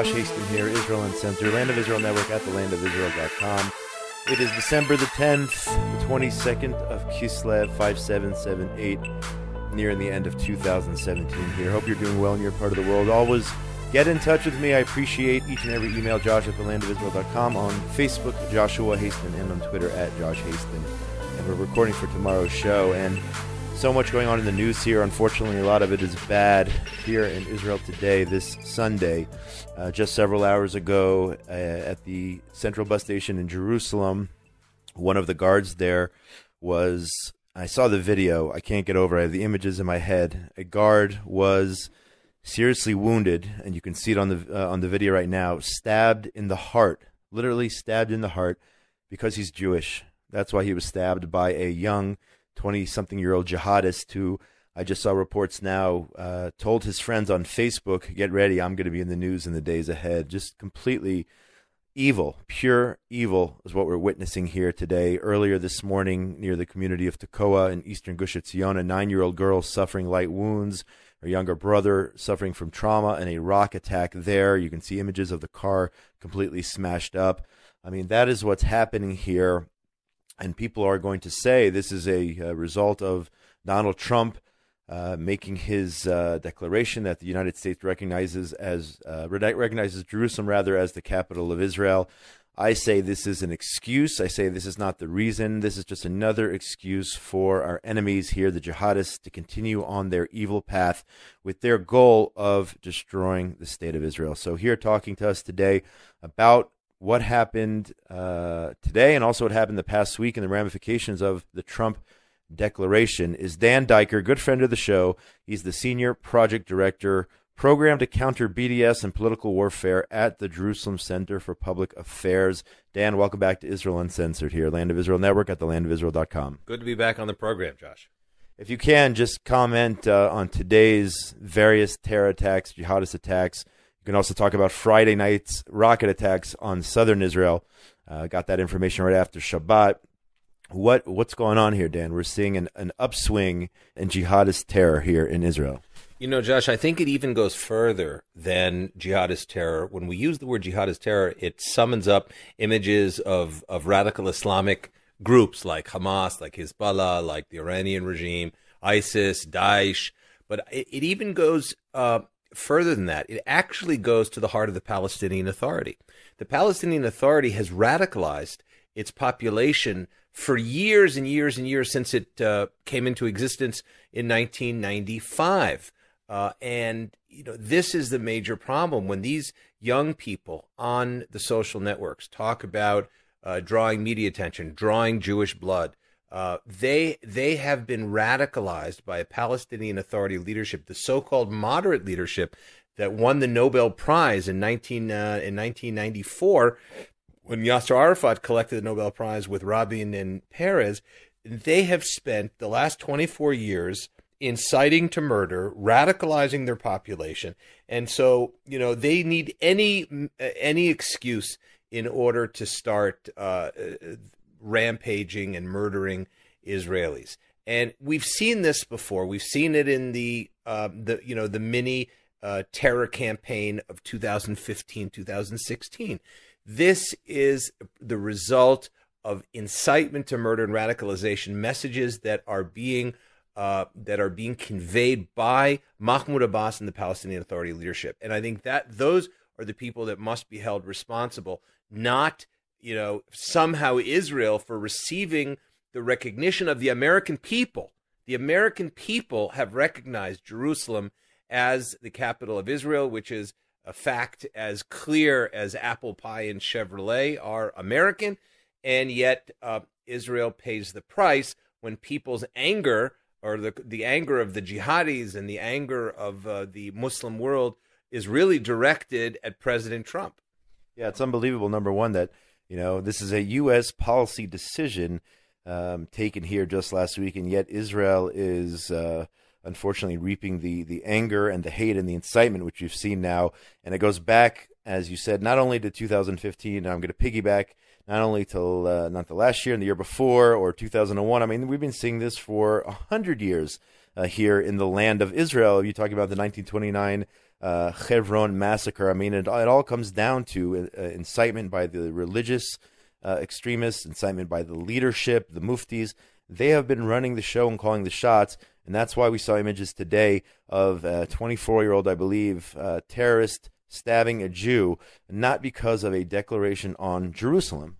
Josh Hasten here, Israel Uncensored, Land of Israel Network at thelandofisrael.com. It is December the 10th, the 22nd of Kislev, 5778, nearing the end of 2017 here. Hope you're doing well in your part of the world. Always get in touch with me. I appreciate each and every email, Josh at thelandofisrael.com, on Facebook, Joshua Hasten, and on Twitter at Josh Hasten. And we're recording for tomorrow's show, and so much going on in the news here. Unfortunately, a lot of it is bad here in Israel today, this Sunday. Just several hours ago at the central bus station in Jerusalem, one of the guards there was, I saw the video, I can't get over it, I have the images in my head. A guard was seriously wounded, and you can see it on the video right now, stabbed in the heart, literally stabbed in the heart, because he's Jewish. That's why he was stabbed by a young 20-something-year-old jihadist who, I just saw reports now, told his friends on Facebook, get ready, I'm going to be in the news in the days ahead. Just completely evil, pure evil is what we're witnessing here today. Earlier this morning, near the community of Tekoa in eastern Gush Etzion, a 9-year-old girl suffering light wounds, her younger brother suffering from trauma and a rock attack there. You can see images of the car completely smashed up. I mean, that is what's happening here. And people are going to say this is a result of Donald Trump making his declaration that the United States recognizes Jerusalem as the capital of Israel. I say this is an excuse. I say this is not the reason. This is just another excuse for our enemies here, the jihadists, to continue on their evil path with their goal of destroying the state of Israel. So here talking to us today about what happened today and also what happened the past week and the ramifications of the Trump declaration is Dan Diker, good friend of the show. He's the Senior Project Director, Program to Counter BDS and Political Warfare at the Jerusalem Center for Public Affairs. Dan, welcome back to Israel Uncensored here, Land of Israel Network at thelandofisrael.com. Good to be back on the program, Josh. If you can, just comment on today's various terror attacks, jihadist attacks. You can also talk about Friday night's rocket attacks on southern Israel. Got that information right after Shabbat. What's going on here, Dan? We're seeing an upswing in jihadist terror here in Israel. You know, Josh, I think it even goes further than jihadist terror. When we use the word jihadist terror, it summons up images of radical Islamic groups like Hamas, like Hezbollah, like the Iranian regime, ISIS, Daesh. But it even goes further than that. It actually goes to the heart of the Palestinian Authority. The Palestinian Authority has radicalized its population for years and years and years since it came into existence in 1995. And you know, this is the major problem when these young people on the social networks talk about drawing media attention, drawing Jewish blood. They have been radicalized by a Palestinian Authority leadership, the so-called moderate leadership that won the Nobel Prize in 1994 when Yasser Arafat collected the Nobel Prize with Rabin and Peres. They have spent the last 24 years inciting to murder, radicalizing their population, and so you know they need any excuse in order to start rampaging and murdering Israelis. And we've seen this before. We've seen it in the mini terror campaign of 2015, 2016. This is the result of incitement to murder and radicalization, messages that are being conveyed by Mahmoud Abbas and the Palestinian Authority leadership. And I think that those are the people that must be held responsible, not somehow Israel for receiving the recognition of the American people. The American people have recognized Jerusalem as the capital of Israel, which is a fact as clear as apple pie and Chevrolet are American, and yet Israel pays the price when people's anger, or the anger of the jihadis and the anger of the Muslim world, is really directed at President Trump. Yeah, it's unbelievable, number one, that this is a U.S. policy decision taken here just last week, and yet Israel is unfortunately reaping the anger and the hate and the incitement, which we've seen now. And it goes back, as you said, not only to 2015, I'm going to piggyback, not only till not the last year and the year before or 2001. I mean, we've been seeing this for 100 years. here in the land of Israel. You talk about the 1929 Hebron massacre. I mean, it all comes down to incitement by the religious extremists, incitement by the leadership, the muftis. They have been running the show and calling the shots, and that's why we saw images today of a 24-year-old, I believe, terrorist stabbing a Jew, not because of a declaration on Jerusalem.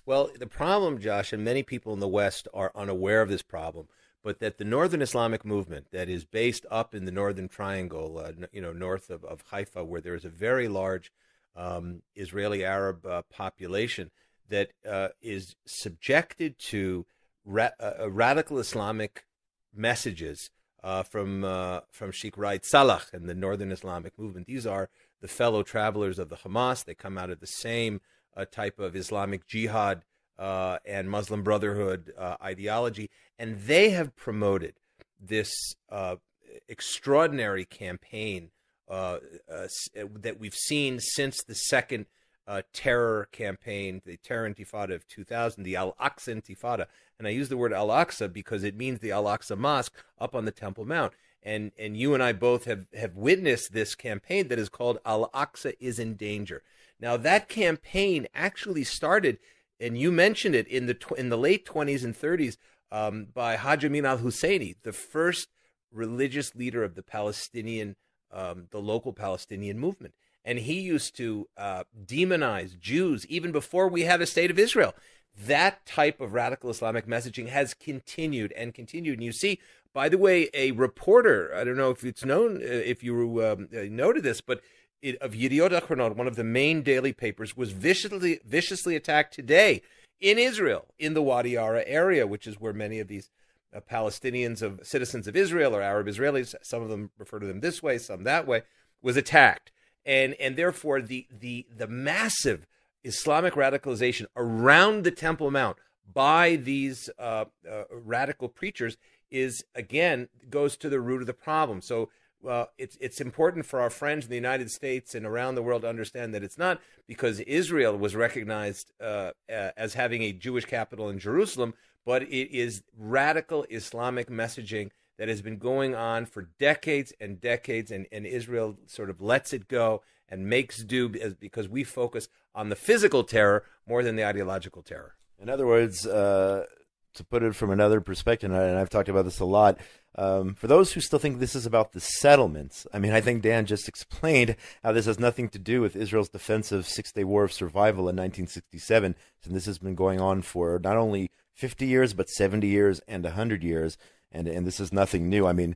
Well, the problem, Josh, and many people in the West are unaware of this problem, but that the Northern Islamic movement that is based up in the Northern Triangle, north of Haifa, where there is a very large Israeli Arab population that is subjected to radical Islamic messages from Sheikh Raed Salah and the Northern Islamic movement. These are the fellow travelers of the Hamas. They come out of the same type of Islamic jihad and Muslim Brotherhood ideology, and they have promoted this extraordinary campaign that we've seen since the second terror campaign, the terror intifada of 2000, the Al-Aqsa intifada. And I use the word Al-Aqsa because it means the Al-Aqsa Mosque up on the Temple Mount. And you and I both have witnessed this campaign that is called Al-Aqsa is in Danger. Now, that campaign actually started, and you mentioned it, in the late 20s and 30s by Haj Amin al-Husseini, the first religious leader of the Palestinian, the local Palestinian movement. And he used to demonize Jews even before we had a state of Israel. That type of radical Islamic messaging has continued and continued. And you see, by the way, a reporter, I don't know if it's known, if you noted this, but of Yediot Ahronot, one of the main daily papers, was viciously attacked today in Israel, in the Wadi Ara area, which is where many of these Palestinians, citizens of Israel or Arab Israelis, some of them refer to them this way, some that way, was attacked. And therefore, the massive Islamic radicalization around the Temple Mount by these radical preachers goes to the root of the problem. So it's important for our friends in the United States and around the world to understand that it's not because Israel was recognized as having a Jewish capital in Jerusalem, but it is radical Islamic messaging that has been going on for decades and decades, and Israel sort of lets it go and makes do because we focus on the physical terror more than the ideological terror. In other words, to put it from another perspective, and I've talked about this a lot, for those who still think this is about the settlements, I mean, I think Dan just explained how this has nothing to do with Israel's defensive Six-Day War of Survival in 1967, and this has been going on for not only 50 years, but 70 years and 100 years. And this is nothing new. I mean,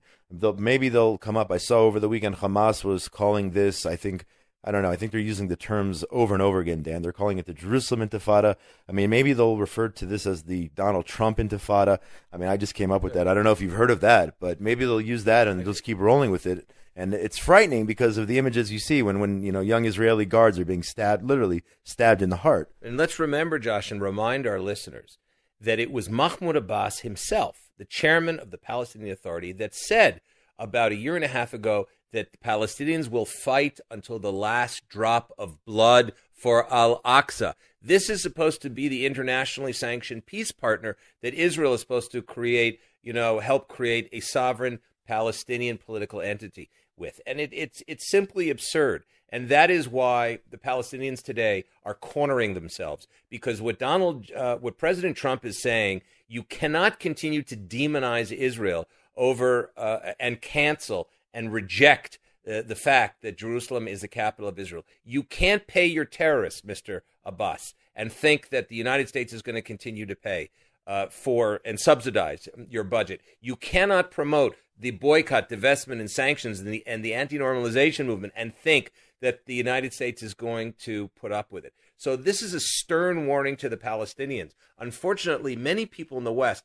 maybe they'll come up. I saw over the weekend Hamas was calling this, I think they're using the terms over and over again, Dan. They're calling it the Jerusalem Intifada. I mean, maybe they'll refer to this as the Donald Trump Intifada. I mean, I just came up with that. I don't know if you've heard of that, but maybe they'll use that and they'll just keep rolling with it. And it's frightening because of the images you see when young Israeli guards are being literally stabbed in the heart. And let's remember, Josh, and remind our listeners that it was Mahmoud Abbas himself, the chairman of the Palestinian Authority, that said about a year and a half ago that the Palestinians will fight until the last drop of blood for Al-Aqsa. This is supposed to be the internationally sanctioned peace partner that Israel is supposed to create, help create a sovereign Palestinian political entity with. And it's simply absurd. And that is why the Palestinians today are cornering themselves, because what President Trump is saying, you cannot continue to demonize Israel over and cancel and reject the fact that Jerusalem is the capital of Israel. You can't pay your terrorists, Mr. Abbas, and think that the United States is going to continue to pay for and subsidize your budget. You cannot promote the boycott, divestment, and sanctions and the anti-normalization movement and think that the United States is going to put up with it. So this is a stern warning to the Palestinians. Unfortunately, many people in the West,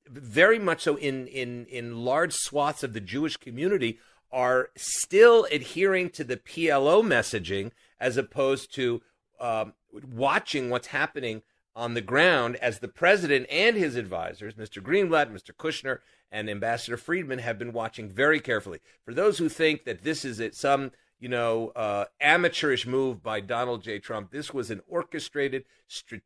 very much so in large swaths of the Jewish community, are still adhering to the PLO messaging as opposed to watching what's happening on the ground as the president and his advisors, Mr. Greenblatt, Mr. Kushner, and Ambassador Friedman, have been watching very carefully. For those who think that this is some amateurish move by Donald J. Trump. This was an orchestrated,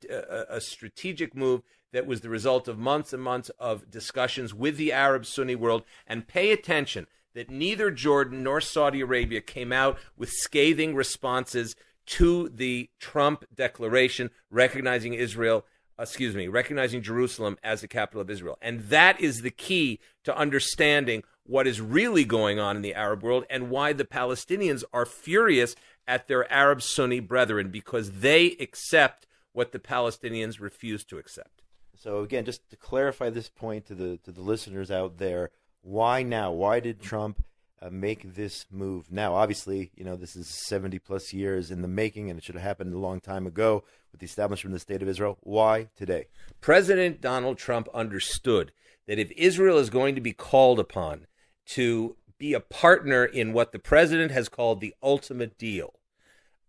a strategic move that was the result of months and months of discussions with the Arab Sunni world. And pay attention that neither Jordan nor Saudi Arabia came out with scathing responses to the Trump declaration recognizing Jerusalem as the capital of Israel. And that is the key to understanding what is really going on in the Arab world and why the Palestinians are furious at their Arab Sunni brethren, because they accept what the Palestinians refuse to accept. So again, just to clarify this point to the listeners out there, why now? Why did Trump make this move now? Obviously, this is 70 plus years in the making, and it should have happened a long time ago with the establishment of the State of Israel. Why today? President Donald Trump understood that if Israel is going to be called upon to be a partner in what the president has called the ultimate deal,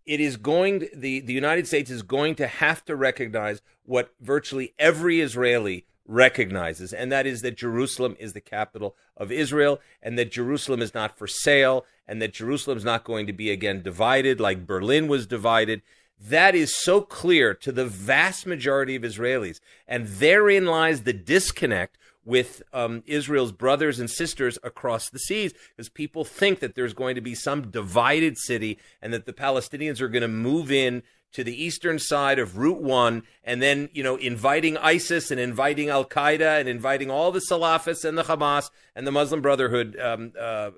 the United States is going to have to recognize what virtually every Israeli recognizes, and that is that Jerusalem is the capital of Israel, and that Jerusalem is not for sale, and that Jerusalem is not going to be again divided like Berlin was divided. That is so clear to the vast majority of Israelis, and therein lies the disconnect with Israel's brothers and sisters across the seas, because people think that there's going to be some divided city and that the Palestinians are going to move in to the eastern side of Route 1 and then, inviting ISIS and inviting Al-Qaeda and inviting all the Salafists and the Hamas and the Muslim Brotherhood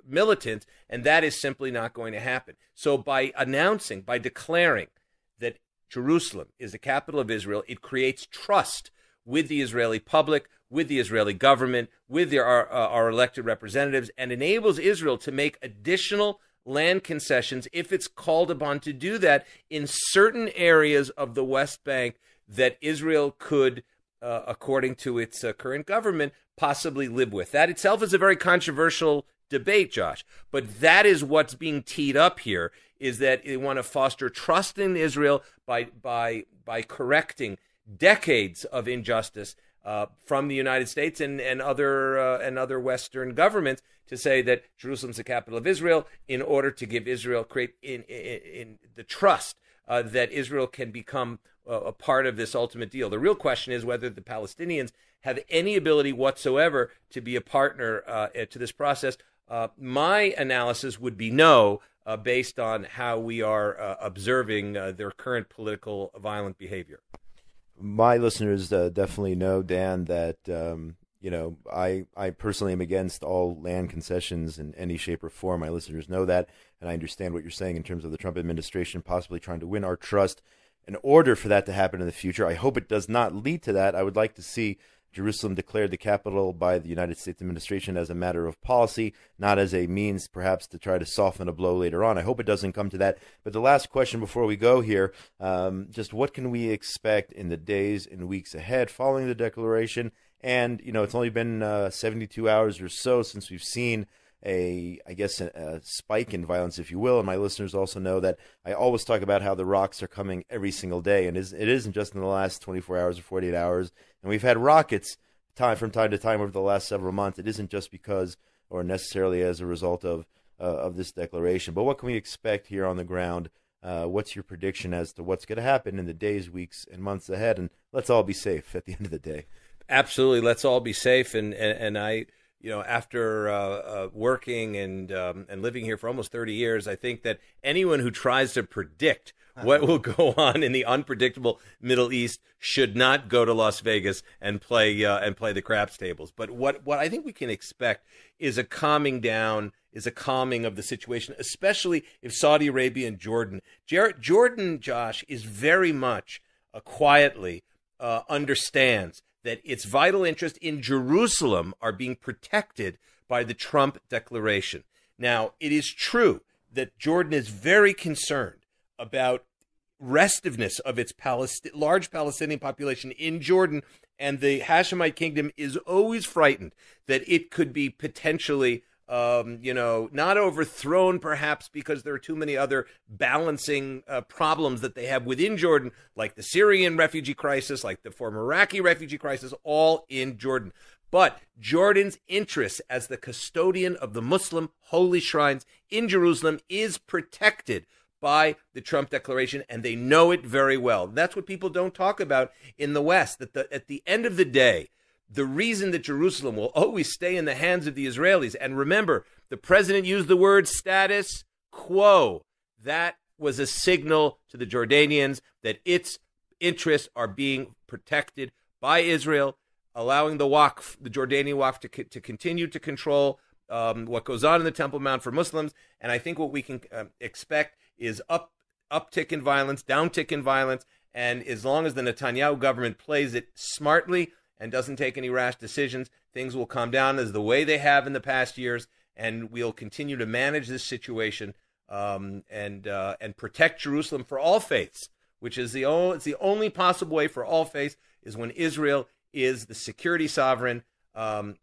militants, and that is simply not going to happen. So by declaring that Jerusalem is the capital of Israel, it creates trust with the Israeli public, with the Israeli government, with our elected representatives, and enables Israel to make additional land concessions if it's called upon to do that in certain areas of the West Bank that Israel could, according to its current government, possibly live with. That itself is a very controversial debate, Josh, but that is what's being teed up here, is that they want to foster trust in Israel by correcting decades of injustice from the United States and other Western governments, to say that Jerusalem's the capital of Israel, in order to give Israel in the trust that Israel can become a part of this ultimate deal. The real question is whether the Palestinians have any ability whatsoever to be a partner to this process. My analysis would be no, based on how we are observing their current political violent behavior. My listeners definitely know, Dan, that I personally am against all land concessions in any shape or form. My listeners know that, and I understand what you're saying in terms of the Trump administration possibly trying to win our trust in order for that to happen in the future. I hope it does not lead to that. I would like to see Jerusalem declared the capital by the United States administration as a matter of policy, not as a means perhaps to try to soften a blow later on. I hope it doesn't come to that. But the last question before we go here, just what can we expect in the days and weeks ahead following the declaration? And, it's only been 72 hours or so since we've seen a spike in violence, if you will. And my listeners also know that I always talk about how the rocks are coming every single day. And it isn't just in the last 24 hours or 48 hours. And we've had rockets from time to time over the last several months. It isn't just because or necessarily as a result of this declaration. But what can we expect here on the ground? What's your prediction as to what's going to happen in the days, weeks, and months ahead? And let's all be safe at the end of the day. Absolutely. Let's all be safe. And I, after working and living here for almost 30 years, I think that anyone who tries to predict what will go on in the unpredictable Middle East should not go to Las Vegas and play the craps tables. But what I think we can expect is a calming down, is a calming of the situation, especially if Saudi Arabia and Jordan, Josh, is very much quietly understands that its vital interests in Jerusalem are being protected by the Trump declaration. Now, it is true that Jordan is very concerned about restiveness of its large Palestinian population in Jordan, and the Hashemite kingdom is always frightened that it could be potentially not overthrown, perhaps because there are too many other balancing problems that they have within Jordan, like the Syrian refugee crisis, like the former Iraqi refugee crisis, all in Jordan. But Jordan's interest as the custodian of the Muslim holy shrines in Jerusalem is protected by the Trump declaration, and they know it very well. That's what people don't talk about in the West, that at the end of the day, the reason that Jerusalem will always stay in the hands of the Israelis, and remember, the president used the word status quo. That was a signal to the Jordanians that its interests are being protected by Israel, allowing the Waqf, the Jordanian Waqf, to continue to control what goes on in the Temple Mount for Muslims. And I think what we can expect is uptick in violence, downtick in violence, and as long as the Netanyahu government plays it smartly and doesn't take any rash decisions, things will calm down as the way they have in the past years, and we'll continue to manage this situation and protect Jerusalem for all faiths, which is it's the only possible way for all faiths, is when Israel is the security sovereign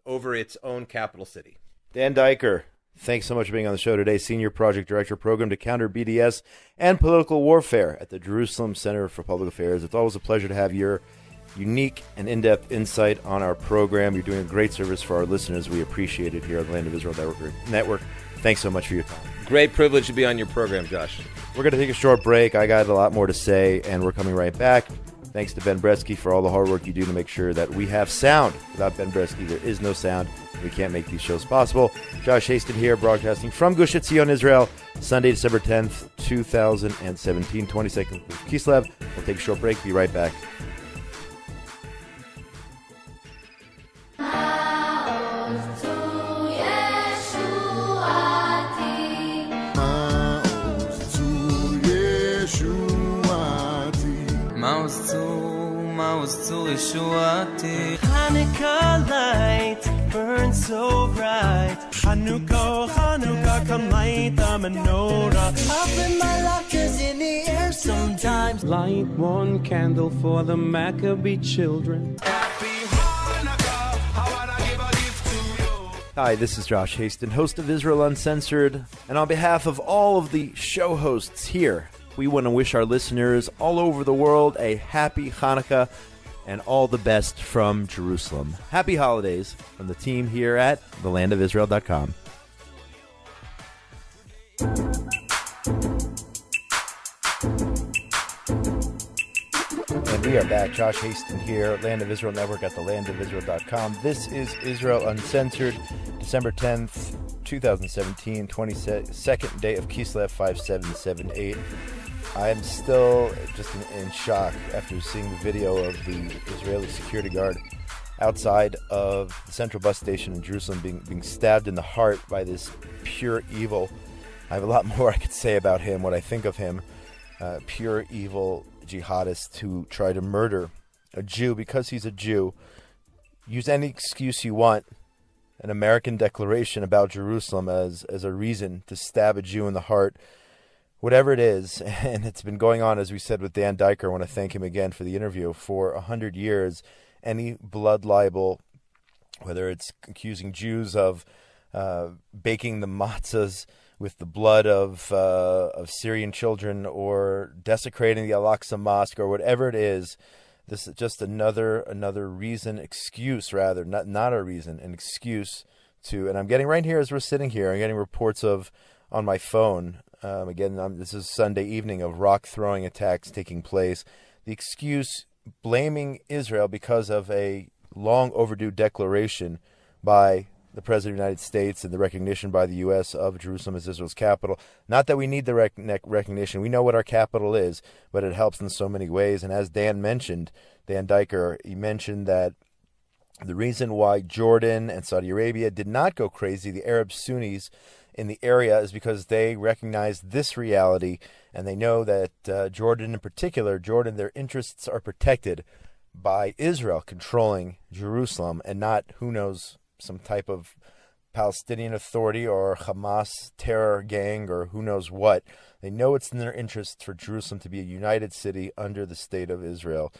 over its own capital city. Dan Diker, thanks so much for being on the show today. Senior Project Director, Program to Counter BDS and Political Warfare at the Jerusalem Center for Public Affairs. It's always a pleasure to have your unique and in-depth insight on our program. You're doing a great service for our listeners. We appreciate it here on the Land of Israel Network. Thanks so much for your time. Great privilege to be on your program, Josh. We're going to take a short break. I got a lot more to say, and we're coming right back. Thanks to Ben Bresky for all the hard work you do to make sure that we have sound. Without Ben Bresky, there is no sound. We can't make these shows possible. Josh Hasten here, broadcasting from Gush Etzion, Israel, Sunday, December 10th, 2017, 22nd of Kislev. We'll take a short break. Be right back. Maus zu Yeshuati. Hanukkah light burns so bright. Hanukkah, Hanukkah, come light the menorah. Up in my lockers in the air sometimes. Light one candle for the Maccabee children. Happy Hanukkah, I wanna give a gift to you. Hi, this is Josh Hasten, host of Israel Uncensored. And on behalf of all of the show hosts here, we want to wish our listeners all over the world a happy Hanukkah and all the best from Jerusalem. Happy holidays from the team here at thelandofisrael.com. And we are back. Josh Hasten here, Land of Israel Network at thelandofisrael.com. This is Israel Uncensored, December 10th, 2017, 22nd day of Kislev 5778. I am still just in shock after seeing the video of the Israeli security guard outside of the central bus station in Jerusalem being stabbed in the heart by this pure evil. I have a lot more I could say about him, what I think of him. Pure evil jihadist who tried to murder a Jew because he's a Jew. Use any excuse you want, an American declaration about Jerusalem as a reason to stab a Jew in the heart. Whatever it is, and it's been going on, as we said, with Dan Diker. I want to thank him again for the interview. For 100 years, any blood libel, whether it's accusing Jews of baking the matzahs with the blood of Syrian children, or desecrating the Al-Aqsa Mosque, or whatever it is, this is just another reason, excuse rather, not a reason, an excuse to. And I'm getting right here as we're sitting here, I'm getting reports of on my phone. This is Sunday evening of rock throwing attacks taking place. The excuse blaming Israel because of a long overdue declaration by the President of the United States and the recognition by the U.S. of Jerusalem as Israel's capital. Not that we need the recognition. We know what our capital is, but it helps in so many ways. And as Dan Diker, he mentioned that the reason why Jordan and Saudi Arabia did not go crazy, the Arab Sunnis in the area, is because they recognize this reality, and they know that Jordan in particular, their interests are protected by Israel controlling Jerusalem, and not, who knows, some type of Palestinian Authority or Hamas terror gang or who knows what. They know it's in their interest for Jerusalem to be a united city under the state of Israel.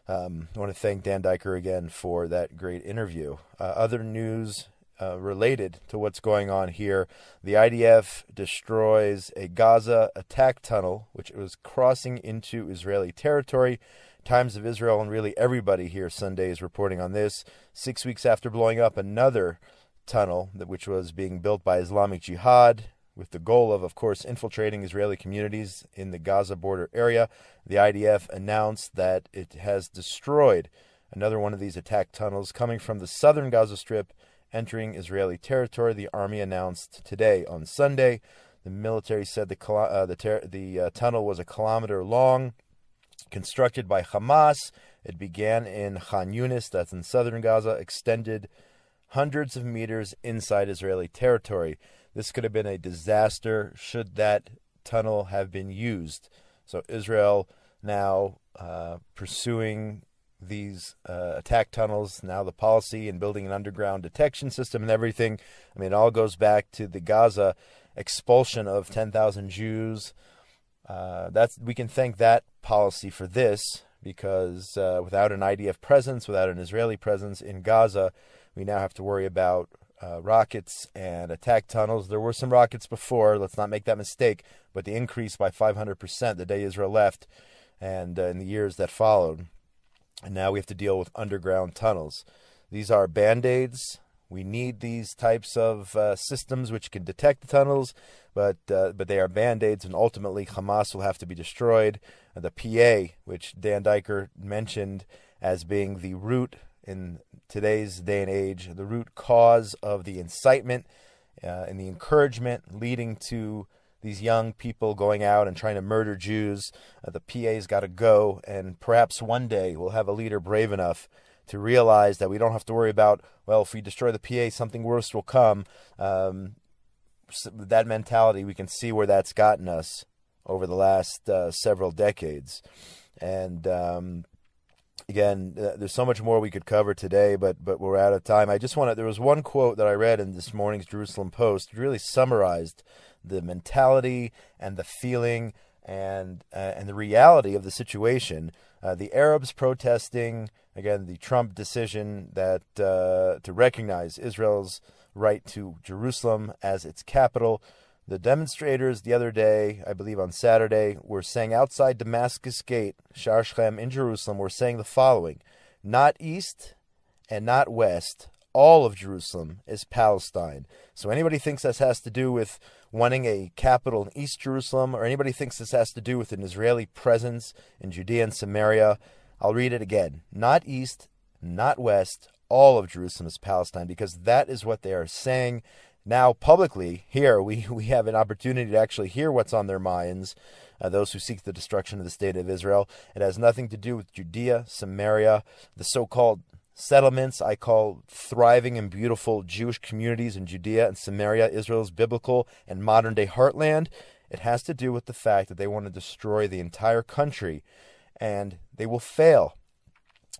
I want to thank Dan Diker again for that great interview. Other news related to what's going on here. The IDF destroys a Gaza attack tunnel, which was crossing into Israeli territory. Times of Israel and really everybody here Sunday is reporting on this. 6 weeks after blowing up another tunnel which was being built by Islamic Jihad with the goal of course, infiltrating Israeli communities in the Gaza border area, the IDF announced that it has destroyed another one of these attack tunnels coming from the southern Gaza Strip, entering Israeli territory. The army announced today on Sunday. The military said the tunnel was 1 kilometer long, constructed by Hamas. It began in Khan Yunis, that's in southern Gaza, extended hundreds of meters inside Israeli territory. This could have been a disaster should that tunnel have been used. So Israel now pursuing these attack tunnels, now the policy and building an underground detection system and everything. I mean, it all goes back to the Gaza expulsion of 10,000 Jews. We can thank that policy for this, because without an IDF presence, without an Israeli presence in Gaza, we now have to worry about rockets and attack tunnels. There were some rockets before, let's not make that mistake, but they increased by 500% the day Israel left and in the years that followed. And now we have to deal with underground tunnels. These are Band-Aids. We need these types of systems which can detect the tunnels, but they are Band-Aids, and ultimately Hamas will have to be destroyed. The PA, which Dan Diker mentioned as being the root in today's day and age, the root cause of the incitement and the encouragement leading to these young people going out and trying to murder Jews. The PA's got to go, and perhaps one day we'll have a leader brave enough to realize that we don't have to worry about, well, if we destroy the PA, something worse will come. That mentality, we can see where that's gotten us over the last several decades. And again, there's so much more we could cover today, but we're out of time. There was one quote that I read in this morning's Jerusalem Post. It really summarized the mentality and the feeling and the reality of the situation. The Arabs protesting, again, the Trump decision that to recognize Israel's right to Jerusalem as its capital. The demonstrators the other day, I believe on Saturday, were saying outside Damascus Gate, Shar Shechem in Jerusalem, were saying the following: not east and not west, all of Jerusalem is Palestine. So anybody thinks this has to do with wanting a capital in East Jerusalem, or anybody thinks this has to do with an Israeli presence in Judea and Samaria, I'll read it again. Not east, not west, all of Jerusalem is Palestine, because that is what they are saying. Now, publicly, here, we have an opportunity to actually hear what's on their minds, those who seek the destruction of the state of Israel. It has nothing to do with Judea, Samaria, the so-called settlements I call thriving and beautiful Jewish communities in Judea and Samaria, Israel's biblical and modern-day heartland. It has to do with the fact that they want to destroy the entire country, and they will fail.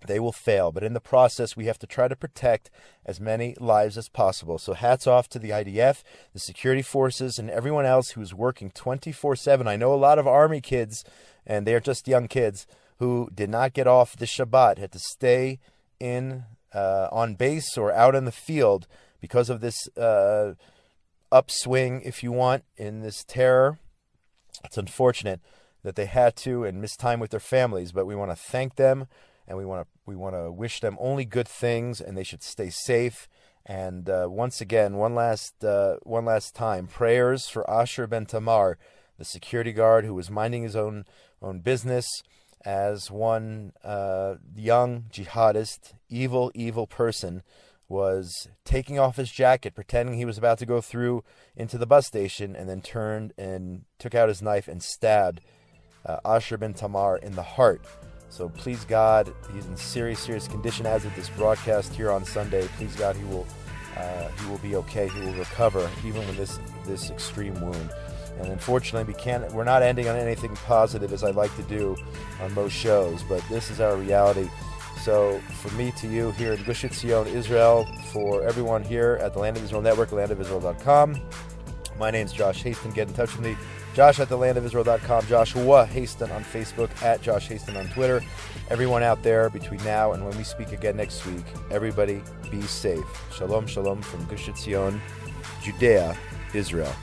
They will fail, but in the process, we have to try to protect as many lives as possible. So hats off to the IDF, the security forces, and everyone else who's working 24/7. I know a lot of Army kids, and they're just young kids, who did not get off the Shabbat, had to stay in on base or out in the field because of this upswing, if you want, in this terror. It's unfortunate that they had to and missed time with their families, but we want to thank them. And we want to wish them only good things, and they should stay safe. And once again, one last time, prayers for Asher Ben Tamar, the security guard who was minding his own business as one young jihadist, evil person, was taking off his jacket, pretending he was about to go through into the bus station, and then turned and took out his knife and stabbed Asher Ben Tamar in the heart. So please God, he's in serious condition as of this broadcast here on Sunday. Please God, he will be okay. He will recover even with this extreme wound. And unfortunately, we're not ending on anything positive as I like to do on most shows, but this is our reality. So from me to you here in Gush Etzion, Israel, for everyone here at the Land of Israel Network, landofisrael.com. My name's Josh Hasten. Get in touch with me. Josh at thelandofisrael.com, Joshua Hasten on Facebook, at Josh Hasten on Twitter. Everyone out there between now and when we speak again next week, everybody be safe. Shalom, shalom from Gush Etzion, Judea, Israel.